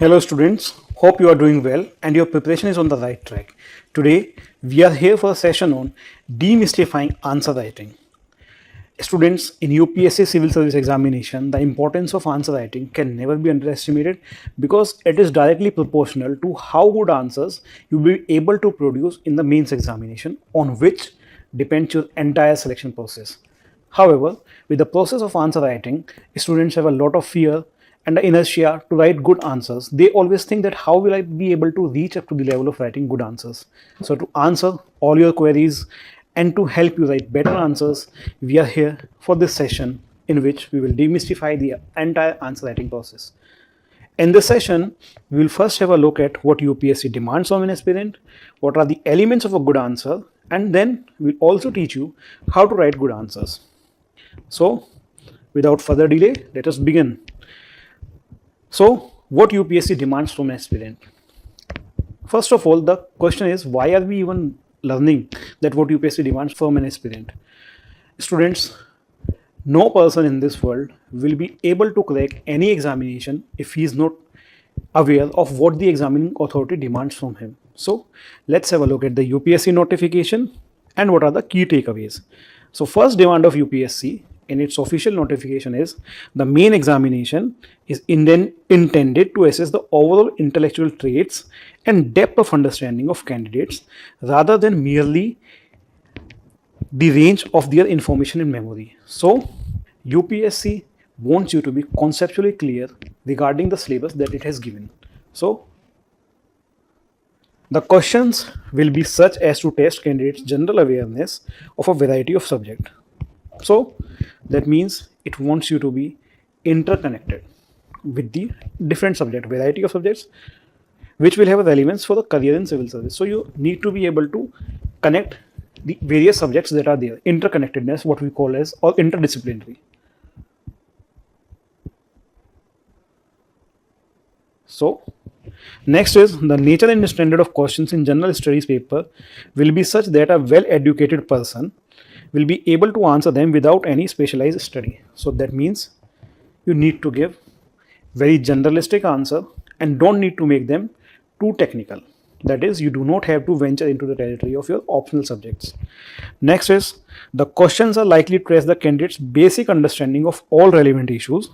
Hello students, hope you are doing well and your preparation is on the right track. Today we are here for a session on demystifying answer writing. Students, in UPSC Civil Service Examination, the importance of answer writing can never be underestimated because it is directly proportional to how good answers you will be able to produce in the mains examination, on which depends your entire selection process. However, with the process of answer writing, students have a lot of fear and the inertia to write good answers. They always think that how will I be able to reach up to the level of writing good answers. So to answer all your queries and to help you write better answers, we are here for this session in which we will demystify the entire answer writing process. In this session, we will first have a look at what UPSC demands from an aspirant, what are the elements of a good answer, and then we'll also teach you how to write good answers. So, without further delay, let us begin. So, what UPSC demands from an aspirant? First of all, the question is, why are we even learning that what UPSC demands from an aspirant? Students, no person in this world will be able to crack any examination if he is not aware of what the examining authority demands from him. So, let's have a look at the UPSC notification and what are the key takeaways. So, first demand of UPSC in its official notification is the main examination is intended to assess the overall intellectual traits and depth of understanding of candidates rather than merely the range of their information in memory. So, UPSC wants you to be conceptually clear regarding the syllabus that it has given. So, the questions will be such as to test candidates' general awareness of a variety of subjects. So, that means it wants you to be interconnected with the different subject, variety of subjects, which will have a relevance for the career in civil service. So, you need to be able to connect the various subjects that are there. Interconnectedness, what we call as, or interdisciplinary. So, next is the nature and standard of questions in general studies paper will be such that a well-educated person will be able to answer them without any specialized study. So that means you need to give very generalistic answer and don't need to make them too technical. That is, you do not have to venture into the territory of your optional subjects. Next is the questions are likely to test the candidate's basic understanding of all relevant issues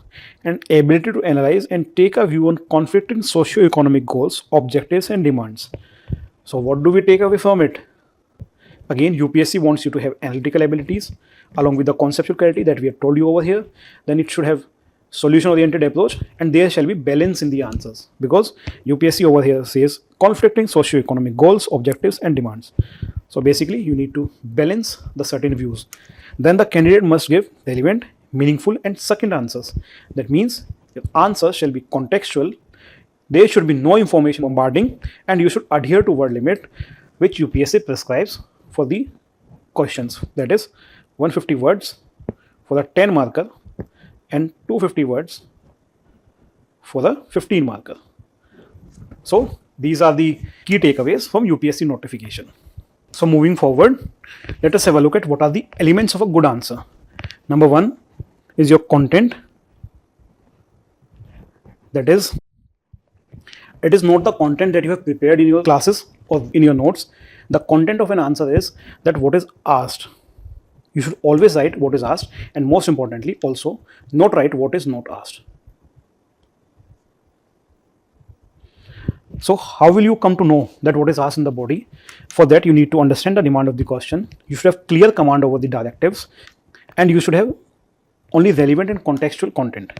and ability to analyze and take a view on conflicting socio-economic goals, objectives and demands. So what do we take away from it? Again, UPSC wants you to have analytical abilities along with the conceptual clarity that we have told you over here. Then it should have solution-oriented approach and there shall be balance in the answers because UPSC over here says conflicting socio-economic goals, objectives and demands. So basically, you need to balance the certain views. Then the candidate must give relevant, meaningful and succinct answers. That means your answers shall be contextual. There should be no information bombarding and you should adhere to word limit which UPSC prescribes for the questions, that is 150 words for the 10 marker and 250 words for the 15 marker. So these are the key takeaways from UPSC notification. So moving forward, let us have a look at what are the elements of a good answer. Number one is your content. That is, it is not the content that you have prepared in your classes or in your notes. The content of an answer is that what is asked. You should always write what is asked and most importantly also not write what is not asked. So how will you come to know that what is asked in the body? For that you need to understand the demand of the question. You should have clear command over the directives and you should have only relevant and contextual content.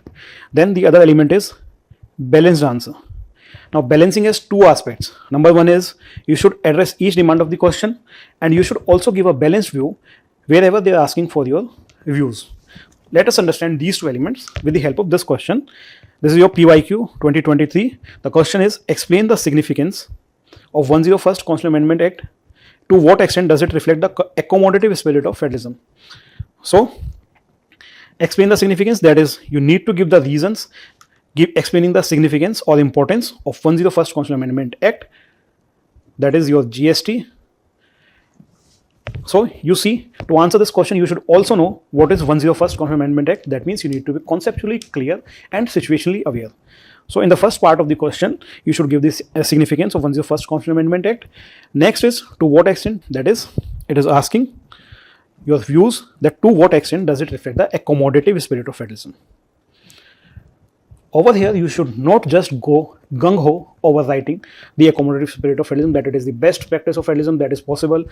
Then the other element is balanced answer. Now balancing has two aspects. Number one is you should address each demand of the question and you should also give a balanced view wherever they are asking for your views. Let us understand these two elements with the help of this question. This is your PYQ 2023. The question is, explain the significance of 101st Constitutional Amendment Act. To what extent does it reflect the accommodative spirit of federalism? So explain the significance, that is you need to give the reasons explaining the significance or importance of 101st Constitutional Amendment Act, that is your GST. So you see, to answer this question, you should also know what is 101st Constitutional Amendment Act. That means you need to be conceptually clear and situationally aware. So in the first part of the question, you should give this a significance of once the first Constitutional Amendment Act. Next is to what extent, that is, it is asking your views that to what extent does it reflect the accommodative spirit of federalism. Over here, you should not just go gung-ho over writing the accommodative spirit of federalism, that it is the best practice of federalism that is possible.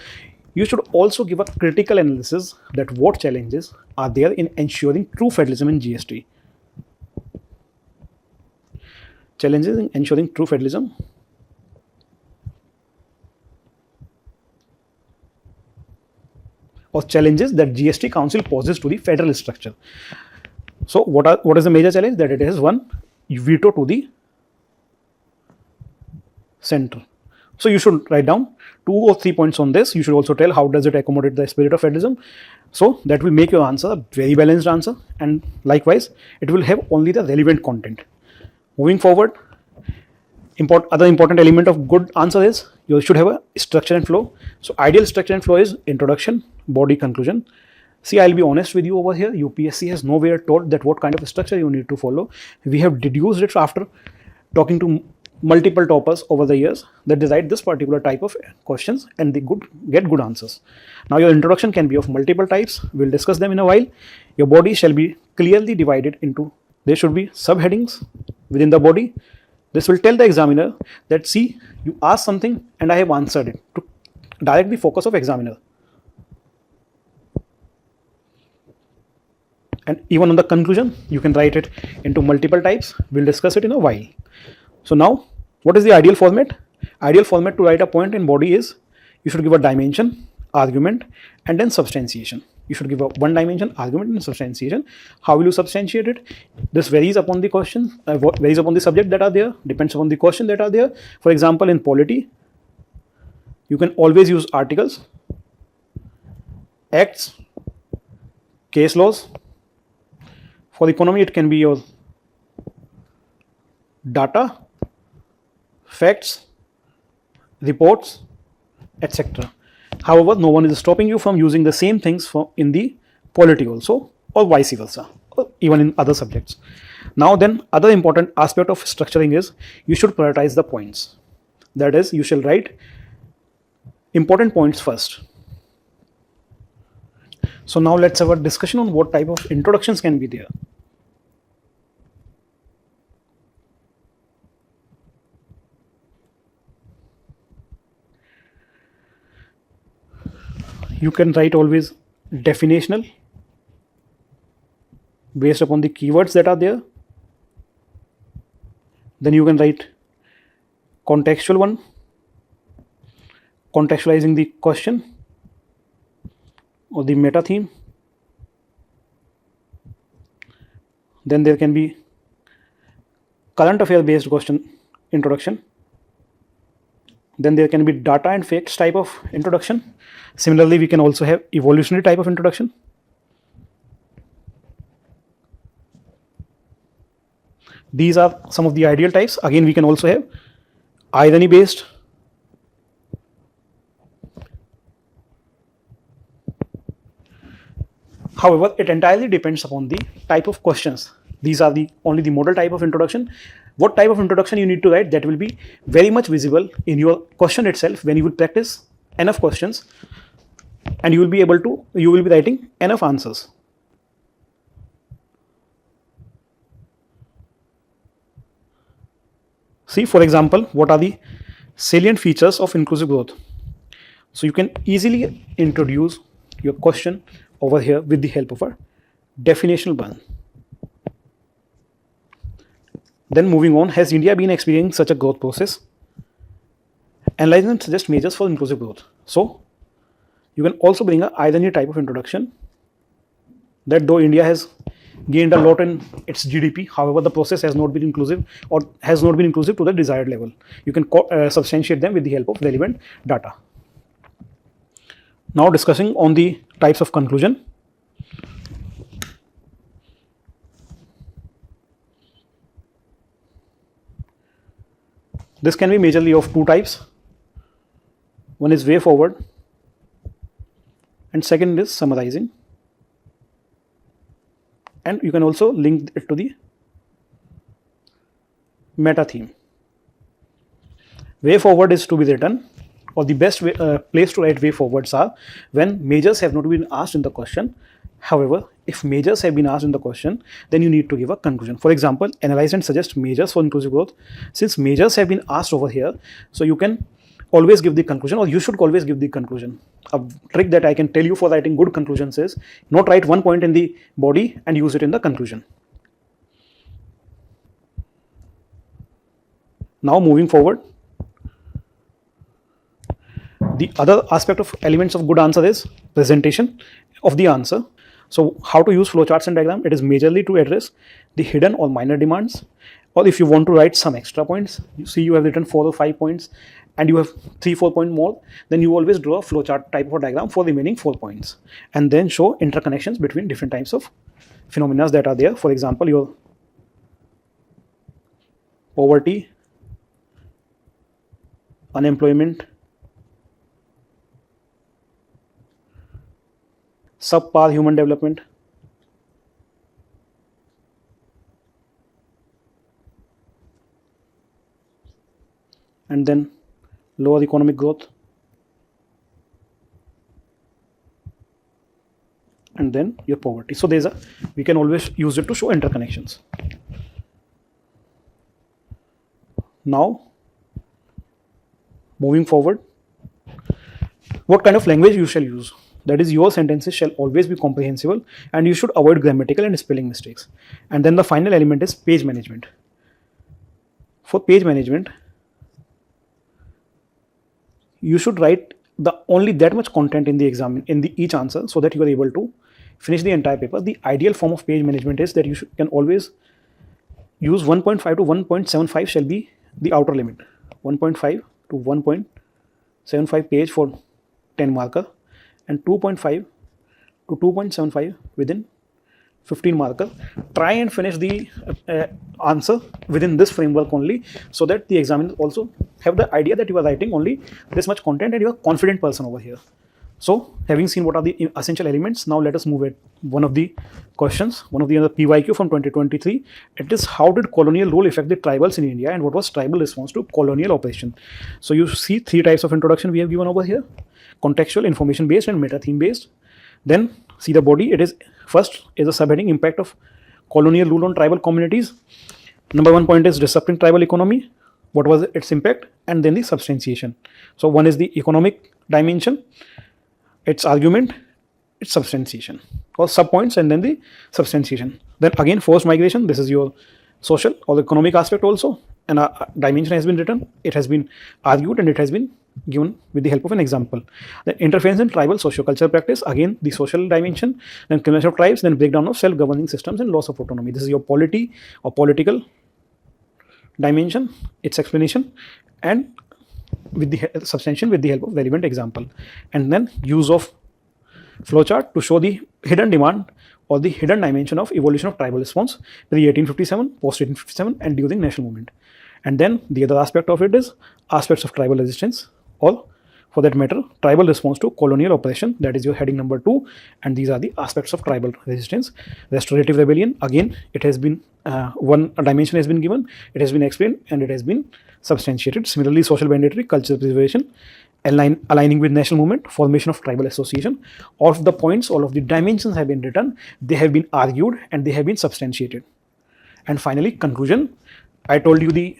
You should also give a critical analysis that what challenges are there in ensuring true federalism in GST. Challenges in ensuring true federalism. Or challenges that GST Council poses to the federal structure. So what is the major challenge? That it has one veto to the center. So you should write down 2 or 3 points on this. You should also tell how does it accommodate the spirit of federalism. So that will make your answer a very balanced answer, and likewise it will have only the relevant content. Moving forward, other important element of good answer is you should have a structure and flow. So ideal structure and flow is introduction, body, conclusion. See, I'll be honest with you over here. UPSC has nowhere told that what kind of structure you need to follow. We have deduced it after talking to multiple toppers over the years that they write this particular type of questions and they get good answers. Now your introduction can be of multiple types. We'll discuss them in a while. Your body shall be clearly divided into, there should be subheadings within the body. This will tell the examiner that see, you asked something and I have answered it, to direct the focus of examiner. And even on the conclusion, you can write it into multiple types. We'll discuss it in a while. So now, what is the ideal format? Ideal format to write a point in body is, you should give a dimension, argument, and then substantiation. You should give a one dimension, argument, and substantiation. How will you substantiate it? This varies upon the question, varies upon the subject that are there, depends upon the question that are there. For example, in polity, you can always use articles, acts, case laws. For economy, it can be your data, facts, reports, etc. However, no one is stopping you from using the same things in the polity also, or vice versa, or even in other subjects. Now then, other important aspect of structuring is you should prioritize the points. That is, you shall write important points first. So now let's have a discussion on what type of introductions can be there. You can write always definitional based upon the keywords that are there. Then you can write contextual one, contextualizing the question or the meta theme. Then there can be current affair based question introduction. Then there can be data and facts type of introduction. Similarly, we can also have evolutionary type of introduction. These are some of the ideal types. Again, we can also have irony based, however, it entirely depends upon the type of questions. These are only the model type of introduction. What type of introduction you need to write, that will be very much visible in your question itself when you will practice enough questions, and you will be writing enough answers. See, for example, what are the salient features of inclusive growth? So you can easily introduce your question over here with the help of a definitional one. Then moving on, has India been experiencing such a growth process? Analyze and suggest measures for inclusive growth. So you can also bring a irony type of introduction, that though India has gained a lot in its GDP, however, the process has not been inclusive or has not been inclusive to the desired level. You can substantiate them with the help of relevant data. Now discussing on the types of conclusion. This can be majorly of two types. One is way forward and second is summarizing. And you can also link it to the meta theme. Way forward is to be written, or the best place to write way forwards are when majors have not been asked in the question. However, if majors have been asked in the question, then you need to give a conclusion. For example, analyze and suggest majors for inclusive growth. Since majors have been asked over here, so you can always give the conclusion, or you should always give the conclusion. A trick that I can tell you for writing good conclusions is not write one point in the body and use it in the conclusion. Now moving forward, the other aspect of elements of good answer is presentation of the answer. So how to use flowcharts and diagram? It is majorly to address the hidden or minor demands, or if you want to write some extra points, you see you have written 4 or 5 points and you have 3-4 points more, then you always draw a flowchart type of diagram for the remaining 4 points and then show interconnections between different types of phenomena that are there. For example, your poverty, unemployment, subpar human development, and then lower economic growth, and then your poverty. So we can always use it to show interconnections. Now moving forward, what kind of language you shall use? That is, your sentences shall always be comprehensible and you should avoid grammatical and spelling mistakes. And then the final element is page management. For page management, you should write only that much content in the exam, each answer, so that you are able to finish the entire paper. The ideal form of page management is that you can always use 1.5 to 1.75 shall be the outer limit. 1.5 to 1.75 page for 10 marker, and 2.5 to 2.75 within 15 marker. Try and finish the answer within this framework only, so that the examiners also have the idea that you are writing only this much content and you are a confident person over here. So having seen what are the essential elements, now let us move at one of the questions, one of the other PYQ from 2023. It is, how did colonial rule affect the tribals in India and what was tribal response to colonial oppression? So you see 3 types of introduction we have given over here: contextual, information based, and meta theme based. Then see the body. It is, first is a subheading, impact of colonial rule on tribal communities. Number 1 point is disrupting tribal economy, what was its impact, and then the substantiation. So one is the economic dimension, its argument, its substantiation, or sub points, and then the substantiation. Then again forced migration, this is your social or economic aspect also, and a dimension has been written, it has been argued, and it has been given with the help of an example. Then interference in tribal socio-cultural practice, again the social dimension. Then criminalization of tribes, then breakdown of self-governing systems and loss of autonomy. This is your polity or political dimension, its explanation, and with the substantiation with the help of relevant example. And then use of flowchart to show the hidden demand or the hidden dimension of evolution of tribal response pre-1857, post-1857, and during national movement. And then the other aspect of it is aspects of tribal resistance, or for that matter tribal response to colonial oppression. That is your heading number 2, and these are the aspects of tribal resistance. Restorative rebellion, again it has been a dimension has been given, it has been explained, and it has been substantiated. Similarly, social banditry, cultural preservation, aligning with national movement, formation of tribal association. All of the points, all of the dimensions have been written, they have been argued, and they have been substantiated. And finally, conclusion. I told you the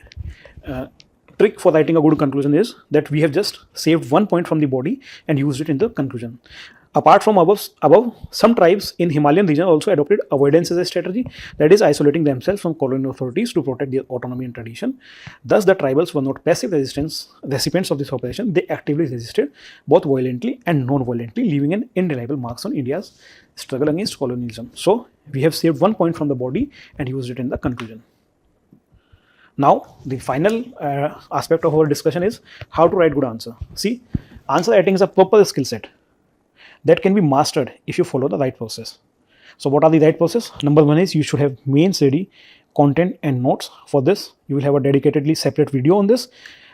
trick for writing a good conclusion is that we have just saved 1 point from the body and used it in the conclusion. Apart from above, some tribes in Himalayan region also adopted avoidance as a strategy, that is isolating themselves from colonial authorities to protect their autonomy and tradition. Thus, the tribals were not passive recipients of this operation. They actively resisted, both violently and non-violently, leaving an indelible marks on India's struggle against colonialism. So, we have saved 1 point from the body and used it in the conclusion. Now, the final aspect of our discussion is how to write good answer. See, answer writing is a proper skill set that can be mastered if you follow the right process. So what are the right process? Number 1 is you should have mains ready, content and notes. For this, you will have a dedicatedly separate video on this.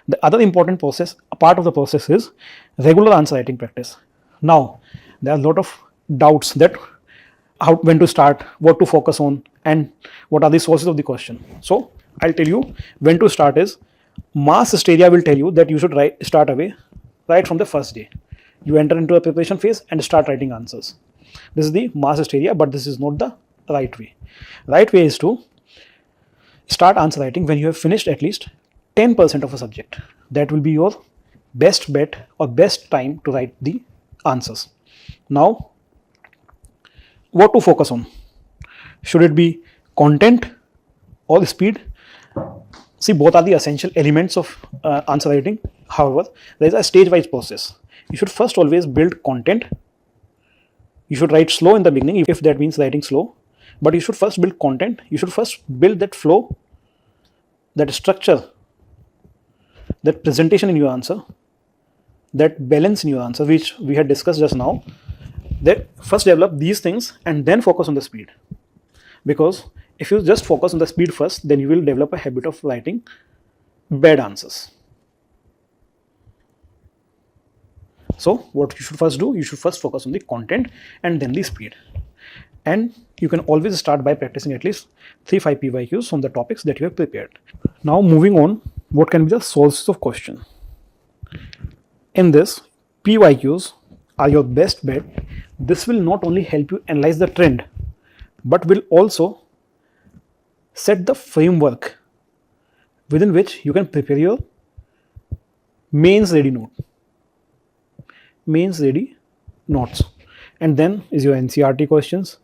The other important process, a part of the process, is regular answer writing practice. Now, there are a lot of doubts that how, when to start, what to focus on, and what are the sources of the question. So I'll tell you when to start is mass hysteria will tell you that you should start away right from the first day. You enter into a preparation phase and start writing answers. This is the mass hysteria, but this is not the right way. Right way is to start answer writing when you have finished at least 10% of a subject. That will be your best bet or best time to write the answers. Now, what to focus on? Should it be content or speed? See, both are the essential elements of answer writing. However, there is a stage-wise process. You should first always build content. You should write slow in the beginning, if that means writing slow. But you should first build content. You should first build that flow, that structure, that presentation in your answer, that balance in your answer, which we had discussed just now. That first develop these things and then focus on the speed. Because if you just focus on the speed first, then you will develop a habit of writing bad answers. So what you should first do, you should first focus on the content and then the speed. And you can always start by practicing at least 3-5 PYQs from the topics that you have prepared. Now moving on, what can be the sources of question? In this, PYQs are your best bet. This will not only help you analyze the trend, but will also set the framework within which you can prepare your mains ready note. Mains ready notes. And then is your NCERT questions.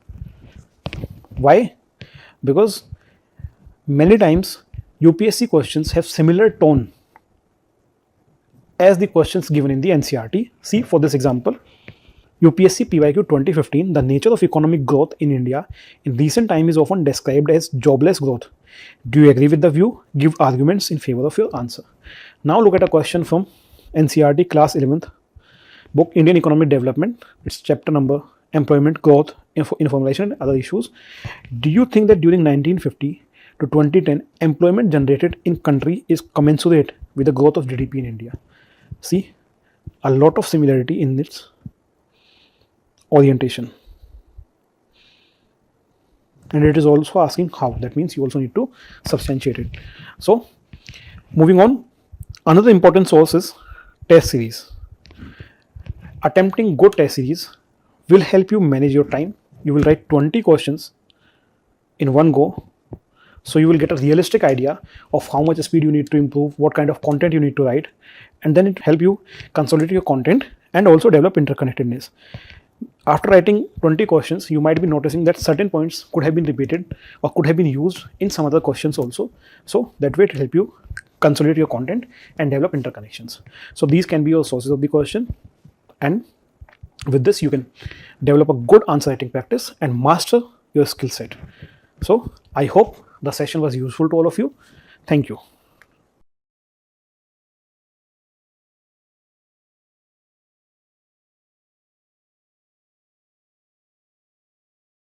Why? Because many times UPSC questions have similar tone as the questions given in the NCERT. See, for this example, UPSC PYQ 2015, the nature of economic growth in India in recent time is often described as jobless growth. Do you agree with the view? Give arguments in favor of your answer. Now look at a question from NCERT class 11th book, Indian Economic Development. It's chapter number Employment, Growth, Informalization and Other Issues. Do you think that during 1950 to 2010, employment generated in country is commensurate with the growth of GDP in India? See, a lot of similarity in its orientation. And it is also asking how. That means you also need to substantiate it. So, moving on, another important source is test series. Attempting good test series will help you manage your time. You will write 20 questions in one go. So you will get a realistic idea of how much speed you need to improve, what kind of content you need to write, and then it will help you consolidate your content and also develop interconnectedness. After writing 20 questions, you might be noticing that certain points could have been repeated or could have been used in some other questions also. So that way it will help you consolidate your content and develop interconnections. So these can be your sources of the question, and with this you can develop a good answer writing practice and master your skill set. So I hope the session was useful to all of you. Thank you.